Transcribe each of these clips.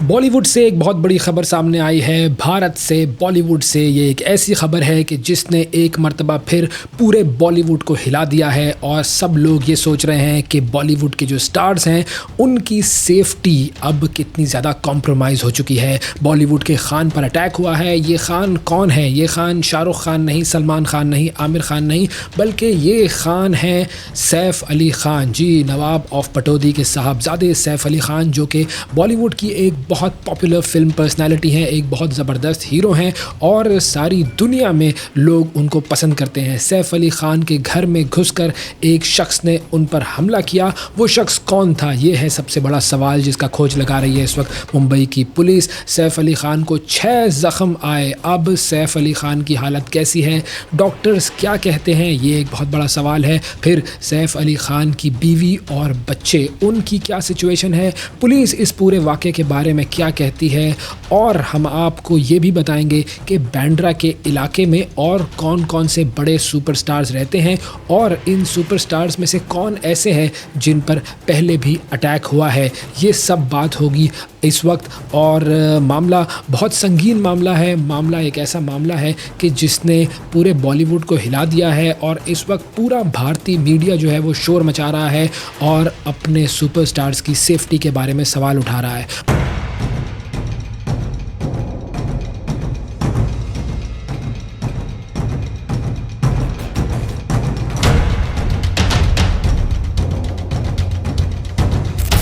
बॉलीवुड से एक बहुत बड़ी खबर सामने आई है। भारत से बॉलीवुड से ये एक ऐसी खबर है कि जिसने एक मर्तबा फिर पूरे बॉलीवुड को हिला दिया है और सब लोग ये सोच रहे हैं कि बॉलीवुड के जो स्टार्स हैं उनकी सेफ्टी अब कितनी ज़्यादा कॉम्प्रोमाइज़ हो चुकी है। बॉलीवुड के खान पर अटैक हुआ है। ये खान कौन है? ये खान शाहरुख खान नहीं, सलमान खान नहीं, आमिर खान नहीं, बल्कि ये खान है सैफ अली खान। जी, नवाब ऑफ पटौदी के साहबजादे सैफ अली खान, जो कि बॉलीवुड की एक बहुत पॉपुलर फिल्म पर्सनालिटी हैं, एक बहुत ज़बरदस्त हीरो हैं और सारी दुनिया में लोग उनको पसंद करते हैं। सैफ अली ख़ान के घर में घुसकर एक शख्स ने उन पर हमला किया। वो शख्स कौन था? ये है सबसे बड़ा सवाल जिसका खोज लगा रही है इस वक्त मुंबई की पुलिस। सैफ अली ख़ान को 6 ज़ख्म आए। अब सैफ अली ख़ान की हालत कैसी है? डॉक्टर्स क्या कहते हैं? ये एक बहुत बड़ा सवाल है। फिर सैफ अली ख़ान की बीवी और बच्चे, उनकी क्या सिचुएशन है? पुलिस इस पूरे वाक़े के बारे में क्या कहती है? और हम आपको ये भी बताएंगे कि बांद्रा के इलाके में और कौन कौन से बड़े सुपरस्टार्स रहते हैं और इन सुपरस्टार्स में से कौन ऐसे हैं जिन पर पहले भी अटैक हुआ है। ये सब बात होगी इस वक्त और मामला बहुत संगीन मामला है। मामला एक ऐसा मामला है कि जिसने पूरे बॉलीवुड को हिला दिया है और इस वक्त पूरा भारतीय मीडिया जो है वो शोर मचा रहा है और अपने सुपरस्टार्स की सेफ्टी के बारे में सवाल उठा रहा है।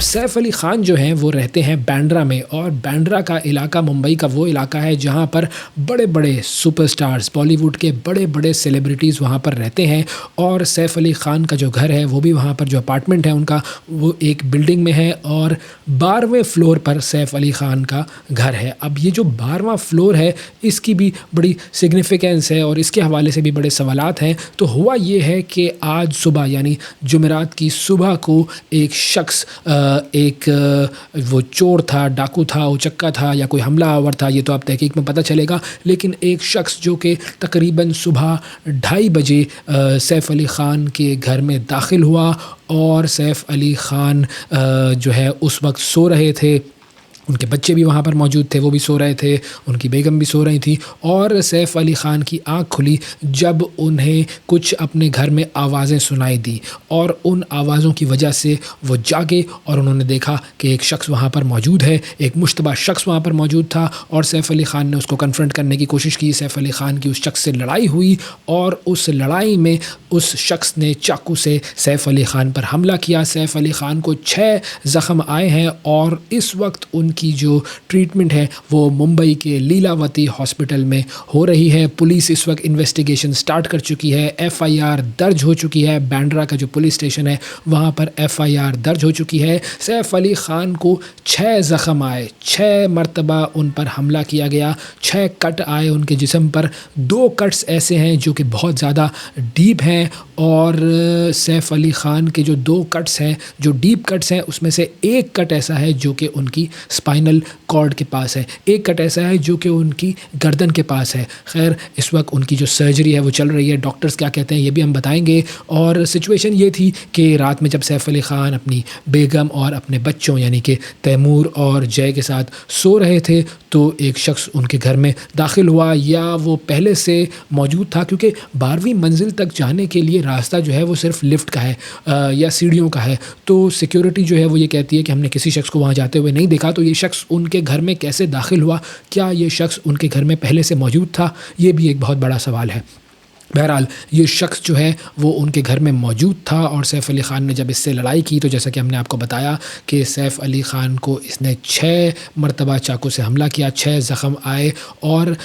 सैफ अली ख़ान जो हैं वो रहते हैं बांद्रा में और बांद्रा का इलाका मुंबई का वो इलाका है जहाँ पर बड़े बड़े सुपरस्टार्स, बॉलीवुड के बड़े बड़े सेलिब्रिटीज़ वहाँ पर रहते हैं। और सैफ अली ख़ान का जो घर है वो भी वहाँ पर, जो अपार्टमेंट है उनका, वो एक बिल्डिंग में है और 12वें फ्लोर पर सैफ अली ख़ान का घर है। अब ये जो 12वां फ्लोर है इसकी भी बड़ी सिग्निफिकेंस है और इसके हवाले से भी बड़े सवालात हैं। तो हुआ ये है कि आज सुबह यानी जुमेरात की सुबह को एक शख्स, वो चोर था, डाकू था, उचक्का था या कोई हमलावर था, ये तो आप तहकीक में पता चलेगा, लेकिन एक शख्स जो कि तकरीबन सुबह 2:30 बजे सैफ अली ख़ान के घर में दाखिल हुआ और सैफ अली ख़ान जो है उस वक्त सो रहे थे। उनके बच्चे भी वहाँ पर मौजूद थे, वो भी सो रहे थे, उनकी बेगम भी सो रही थी और सैफ अली ख़ान की आँख खुली जब उन्हें कुछ अपने घर में आवाज़ें सुनाई दी और उन आवाज़ों की वजह से वो जागे और उन्होंने देखा कि एक शख्स वहाँ पर मौजूद है, एक मुश्तबा शख्स वहाँ पर मौजूद था और सैफ अली ख़ान ने उसको कन्फ्रंट करने की कोशिश की। सैफ अली ख़ान की उस शख्स से लड़ाई हुई और उस लड़ाई में उस शख्स ने चाकू से सैफ अली ख़ान पर हमला किया। सैफ अली ख़ान को 6 ज़ख्म आए हैं और इस वक्त की जो ट्रीटमेंट है वो मुंबई के लीलावती हॉस्पिटल में हो रही है। पुलिस इस वक्त इन्वेस्टिगेशन स्टार्ट कर चुकी है। एफआईआर दर्ज हो चुकी है। बांद्रा का जो पुलिस स्टेशन है वहाँ पर एफआईआर दर्ज हो चुकी है। सैफ अली ख़ान को 6 ज़ख्म आए, 6 मरतबा उन पर हमला किया गया, 6 कट आए उनके जिस्म पर। 2 कट्स ऐसे हैं जो कि बहुत ज़्यादा डीप हैं और सैफ अली ख़ान के जो 2 कट्स हैं, जो डीप कट्स हैं, उसमें से एक कट ऐसा है जो कि उनकी स्पाइनल कॉर्ड के पास है, एक कट ऐसा है जो कि उनकी गर्दन के पास है। खैर, इस वक्त उनकी जो सर्जरी है वो चल रही है। डॉक्टर्स क्या कहते हैं ये भी हम बताएंगे। और सिचुएशन ये थी कि रात में जब सैफ अली ख़ान अपनी बेगम और अपने बच्चों यानी कि तैमूर और जय के साथ सो रहे थे तो एक शख्स उनके घर में दाखिल हुआ, या वो पहले से मौजूद था क्योंकि 12वीं मंजिल तक जाने के लिए रास्ता जो है वो सिर्फ लिफ्ट का है या सीढ़ियों का है। तो सिक्योरिटी जो है वो ये कहती है कि हमने किसी शख्स को वहाँ जाते हुए नहीं देखा। तो ये शख्स उनके घर में कैसे दाखिल हुआ? क्या ये शख्स उनके घर में पहले से मौजूद था? ये भी एक बहुत बड़ा सवाल है। बहरहाल ये शख्स जो है वो उनके घर में मौजूद था और सैफ अली ख़ान ने जब इससे लड़ाई की तो जैसा कि हमने आपको बताया कि सैफ अली ख़ान को इसने 6 मरतबा चाकू से हमला किया, 6 ज़ख्म आए। और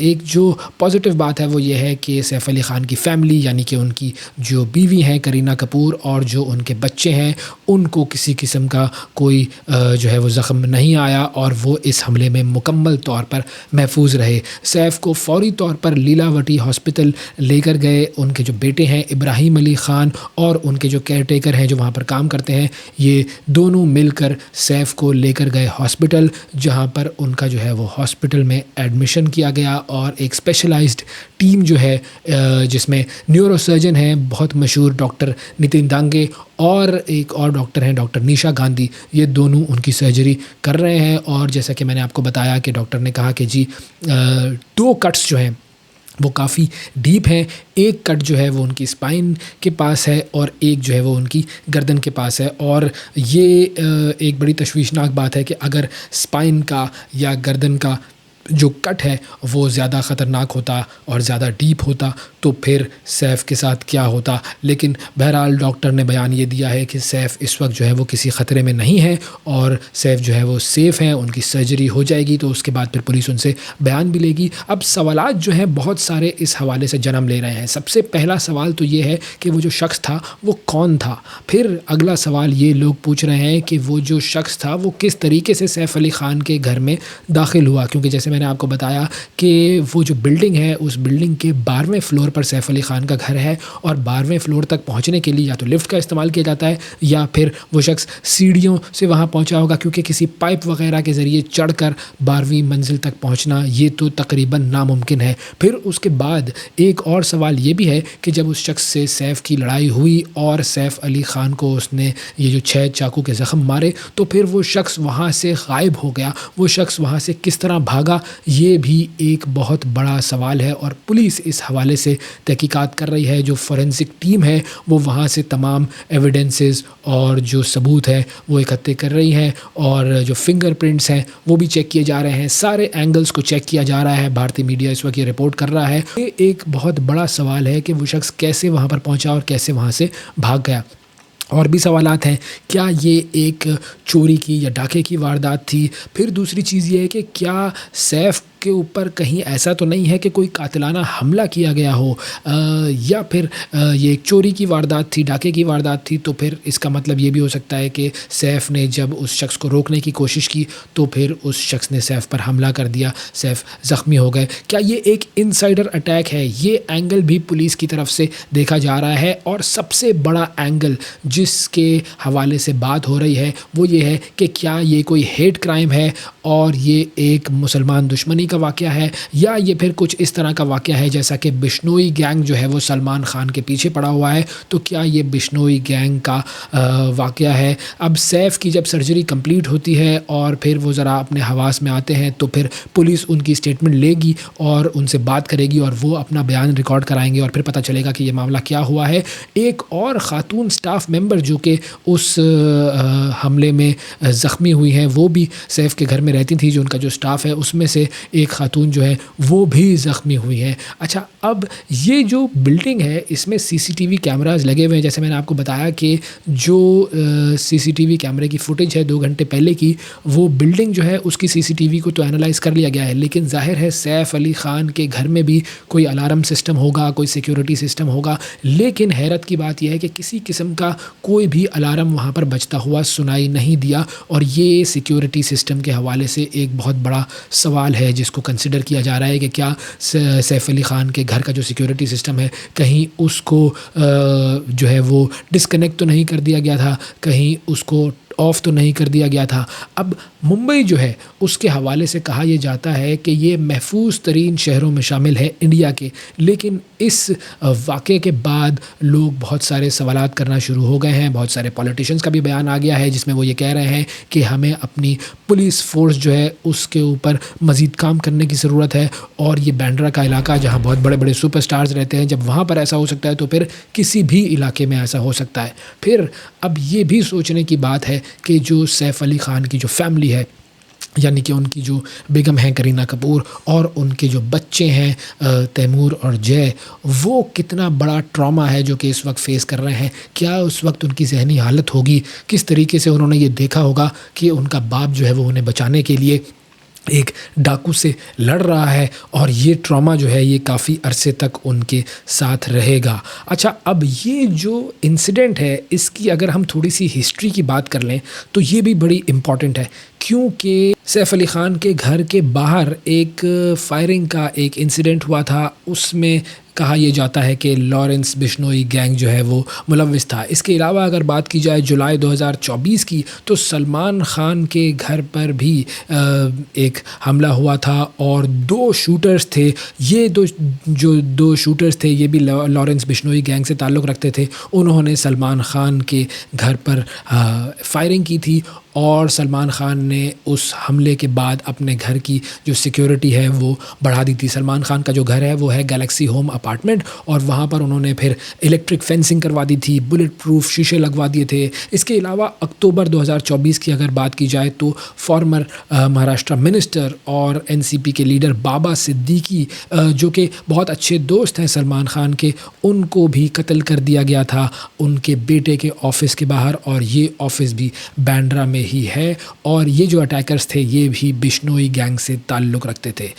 एक जो पॉजिटिव बात है वो ये है कि सैफ अली ख़ान की फ़ैमिली यानी कि उनकी जो बीवी हैं करीना कपूर और जो उनके बच्चे हैं उनको किसी किस्म का कोई जो है वो ज़ख्म नहीं आया और वो इस हमले में मुकम्मल तौर पर महफूज रहे। सैफ को फ़ौरी तौर पर लीलावती हॉस्पिटल लेकर गए। उनके जो बेटे हैं इब्राहिम अली ख़ान और उनके जो केयरटेकर हैं जो वहाँ पर काम करते हैं, ये दोनों मिलकर सैफ को लेकर गए हॉस्पिटल, जहाँ पर उनका जो है वो हॉस्पिटल में एडमिशन किया गया। और एक स्पेशलाइज्ड टीम जो है जिसमें न्यूरोसर्जन हैं बहुत मशहूर डॉक्टर नितिन दांगे और एक और डॉक्टर हैं डॉक्टर निशा गांधी, ये दोनों उनकी सर्जरी कर रहे हैं। और जैसा कि मैंने आपको बताया कि डॉक्टर ने कहा कि जी 2 कट्स जो हैं वो काफ़ी डीप हैं। एक कट जो है वो उनकी स्पाइन के पास है और एक जो है वो उनकी गर्दन के पास है। और ये एक बड़ी तशवीशनाक बात है कि अगर स्पाइन का या गर्दन का जो कट है वो ज़्यादा ख़तरनाक होता और ज़्यादा डीप होता तो फिर सैफ के साथ क्या होता। लेकिन बहरहाल डॉक्टर ने बयान ये दिया है कि सैफ इस वक्त जो है वो किसी ख़तरे में नहीं है और सैफ जो है वो सेफ़ हैं। उनकी सर्जरी हो जाएगी तो उसके बाद फिर पुलिस उनसे बयान भी लेगी। अब सवालात जो हैं बहुत सारे इस हवाले से जन्म ले रहे हैं। सबसे पहला सवाल तो ये है कि वो जो शख्स था वो कौन था। फिर अगला सवाल ये लोग पूछ रहे हैं कि वो जो शख्स था वो किस तरीके से सैफ अली ख़ान के घर में दाखिल हुआ, क्योंकि जैसे मैंने आपको बताया कि वो जो बिल्डिंग है उस बिल्डिंग के 12वें फ्लोर पर सैफ अली ख़ान का घर है और 12वें फ्लोर तक पहुंचने के लिए या तो लिफ्ट का इस्तेमाल किया जाता है या फिर वो शख्स सीढ़ियों से वहां पहुंचा होगा, क्योंकि किसी पाइप वगैरह के ज़रिए चढ़कर 12वीं मंजिल तक पहुंचना ये तो तकरीबन नामुमकिन है। फिर उसके बाद एक और सवाल ये भी है कि जब उस शख्स से सैफ की लड़ाई हुई और सैफ अली ख़ान को उसने ये जो 6 चाकू के ज़ख़म मारे तो फिर वो शख्स वहाँ से गायब हो गया। वो शख्स वहाँ से किस तरह भागा, ये भी एक बहुत बड़ा सवाल है और पुलिस इस हवाले से तहकीकात कर रही है। जो फोरेंसिक टीम है वो वहाँ से तमाम एविडेंसेस और जो सबूत है वो इकट्ठे कर रही है और जो फिंगरप्रिंट्स हैं वो भी चेक किए जा रहे हैं। सारे एंगल्स को चेक किया जा रहा है। भारतीय मीडिया इस वक्त ये रिपोर्ट कर रहा है। ये एक बहुत बड़ा सवाल है कि वो शख्स कैसे वहाँ पर पहुँचा और कैसे वहाँ से भाग गया। और भी सवालात हैं, क्या ये एक चोरी की या डाके की वारदात थी। फिर दूसरी चीज़ ये है कि क्या सैफ के ऊपर कहीं ऐसा तो नहीं है कि कोई कातिलाना हमला किया गया हो या फिर ये एक चोरी की वारदात थी, डाके की वारदात थी। तो फिर इसका मतलब ये भी हो सकता है कि सैफ ने जब उस शख्स को रोकने की कोशिश की तो फिर उस शख्स ने सैफ पर हमला कर दिया, सैफ ज़ख्मी हो गए। क्या ये एक इनसाइडर अटैक है, ये एंगल भी पुलिस की तरफ से देखा जा रहा है। और सबसे बड़ा एंगल जिसके हवाले से बात हो रही है वो ये है कि क्या ये कोई हेट क्राइम है और ये एक मुसलमान दुश्मनी का वाक़या है या ये फिर कुछ इस तरह का वाक़या है जैसा कि बिश्नोई गैंग जो है वो सलमान ख़ान के पीछे पड़ा हुआ है। तो क्या ये बिश्नोई गैंग का वाक़या है। अब सैफ की जब सर्जरी कंप्लीट होती है और फिर वो ज़रा अपने हवास में आते हैं तो फिर पुलिस उनकी स्टेटमेंट लेगी और उनसे बात करेगी और वो अपना बयान रिकॉर्ड कराएंगे और फिर पता चलेगा कि ये मामला क्या हुआ है। एक और ख़ातून स्टाफ मेंबर जो कि उस हमले में ज़ख्मी हुई हैं वो भी सैफ के घर में रहती थी। जो उनका जो स्टाफ है उसमें से एक ख़ातून जो है वो भी ज़ख्मी हुई हैं। अच्छा, अब ये जो बिल्डिंग है इसमें सीसीटीवी कैमरास लगे हुए हैं। जैसे मैंने आपको बताया कि जो सीसीटीवी कैमरे की फुटेज है 2 घंटे पहले की, वो बिल्डिंग जो है उसकी सीसीटीवी को तो एनालाइज़ कर लिया गया है, लेकिन ज़ाहिर है सैफ अली ख़ान के घर में भी कोई अलार्म सिस्टम होगा, कोई सिक्योरिटी सिस्टम होगा। लेकिन हैरत की बात यह है कि किसी किस्म का कोई भी अलार्म वहाँ पर बजता हुआ सुनाई नहीं दिया और ये सिक्योरिटी सिस्टम के हवाले से एक बहुत बड़ा सवाल है जिसको कंसिडर किया जा रहा है कि क्या सैफ अली ख़ान के घर का जो सिक्योरिटी सिस्टम है कहीं उसको जो है वो डिस्कनेक्ट तो नहीं कर दिया गया था, कहीं उसको ऑफ़ तो नहीं कर दिया गया था। अब मुंबई जो है उसके हवाले से कहा यह जाता है कि ये महफूज तरीन शहरों में शामिल है इंडिया के, लेकिन इस वाक़े के बाद लोग बहुत सारे सवालात करना शुरू हो गए हैं। बहुत सारे पॉलिटिशियंस का भी बयान आ गया है जिसमें वो ये कह रहे हैं कि हमें अपनी पुलिस फ़ोर्स जो है उसके ऊपर मज़ीद काम करने की ज़रूरत है और ये बांद्रा का इलाका जहाँ बहुत बड़े बड़े सुपरस्टार्स रहते हैं, जब वहाँ पर ऐसा हो सकता है तो फिर किसी भी इलाके में ऐसा हो सकता है। फिर अब ये भी सोचने की बात है कि जो सैफ अली ख़ान की जो फैमिली है, यानी कि उनकी जो बेगम हैं करीना कपूर और उनके जो बच्चे हैं तैमूर और जय, वो कितना बड़ा ट्रॉमा है जो कि इस वक्त फ़ेस कर रहे हैं। क्या उस वक्त उनकी ज़हनी हालत होगी, किस तरीके से उन्होंने ये देखा होगा कि उनका बाप जो है वो उन्हें बचाने के लिए एक डाकू से लड़ रहा है और ये ट्रॉमा जो है ये काफ़ी अरसे तक उनके साथ रहेगा। अच्छा, अब ये जो इंसिडेंट है इसकी अगर हम थोड़ी सी हिस्ट्री की बात कर लें तो ये भी बड़ी इम्पॉर्टेंट है, क्योंकि सैफ अली ख़ान के घर के बाहर एक फायरिंग का एक इंसिडेंट हुआ था। उसमें कहा ये जाता है कि लॉरेंस बिश्नोई गैंग जो है वो मुलविस था। इसके अलावा अगर बात की जाए जुलाई 2024 की, तो सलमान खान के घर पर भी एक हमला हुआ था और 2 शूटर्स थे। ये 2 शूटर्स थे, ये भी लॉरेंस बिश्नोई गैंग से ताल्लुक़ रखते थे। उन्होंने सलमान खान के घर पर फायरिंग की थी और सलमान खान ने उस हमले के बाद अपने घर की जो सिक्योरिटी है वो बढ़ा दी थी। सलमान खान का जो घर है वो है गैलेक्सी होम अपार्टमेंट, और वहाँ पर उन्होंने फिर इलेक्ट्रिक फेंसिंग करवा दी थी, बुलेट प्रूफ शीशे लगवा दिए थे। इसके अलावा अक्टूबर 2024 की अगर बात की जाए तो फॉर्मर महाराष्ट्र मिनिस्टर और एनसीपी के लीडर बाबा सिद्दीकी, जो कि बहुत अच्छे दोस्त हैं सलमान खान के, उनको भी कत्ल कर दिया गया था उनके बेटे के ऑफिस के बाहर, और ये ऑफिस भी बांद्रा में ही है। और ये जो अटैकर्स थे ये भी बिश्नोई गैंग से ताल्लुक़ रखते थे।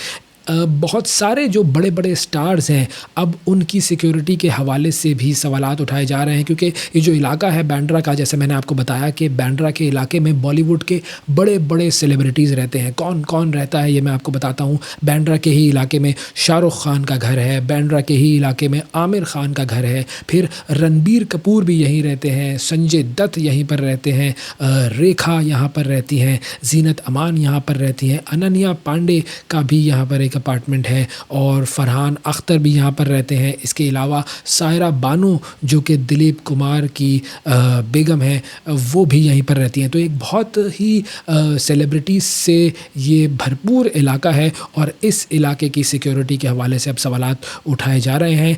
बहुत सारे जो बड़े-बड़े स्टार्स हैं, अब उनकी सिक्योरिटी के हवाले से भी सवालात उठाए जा रहे हैं, क्योंकि ये जो इलाका है बांद्रा का, जैसे मैंने आपको बताया कि बांद्रा के इलाके में बॉलीवुड के बड़े-बड़े सेलिब्रिटीज़ रहते हैं। कौन-कौन रहता है ये मैं आपको बताता हूँ। बांद्रा के ही इलाके में शाहरुख़ खान का घर है, बांद्रा के ही इलाके में आमिर खान का घर है, फिर रणबीर कपूर भी यहीं रहते हैं, संजय दत्त यहीं पर रहते हैं, रेखा यहाँ पर रहती हैं, ज़ीनत अमान यहाँ पर रहती हैं, अनन्या पांडे का भी यहाँ पर एक अपार्टमेंट है, और फरहान अख्तर भी यहाँ पर रहते हैं। इसके अलावा सायरा बानो जो कि दिलीप कुमार की बेगम है, वो भी यहीं पर रहती हैं। तो एक बहुत ही सेलिब्रिटीज़ से ये भरपूर इलाका है, और इस इलाके की सिक्योरिटी के हवाले से अब सवालात उठाए जा रहे हैं।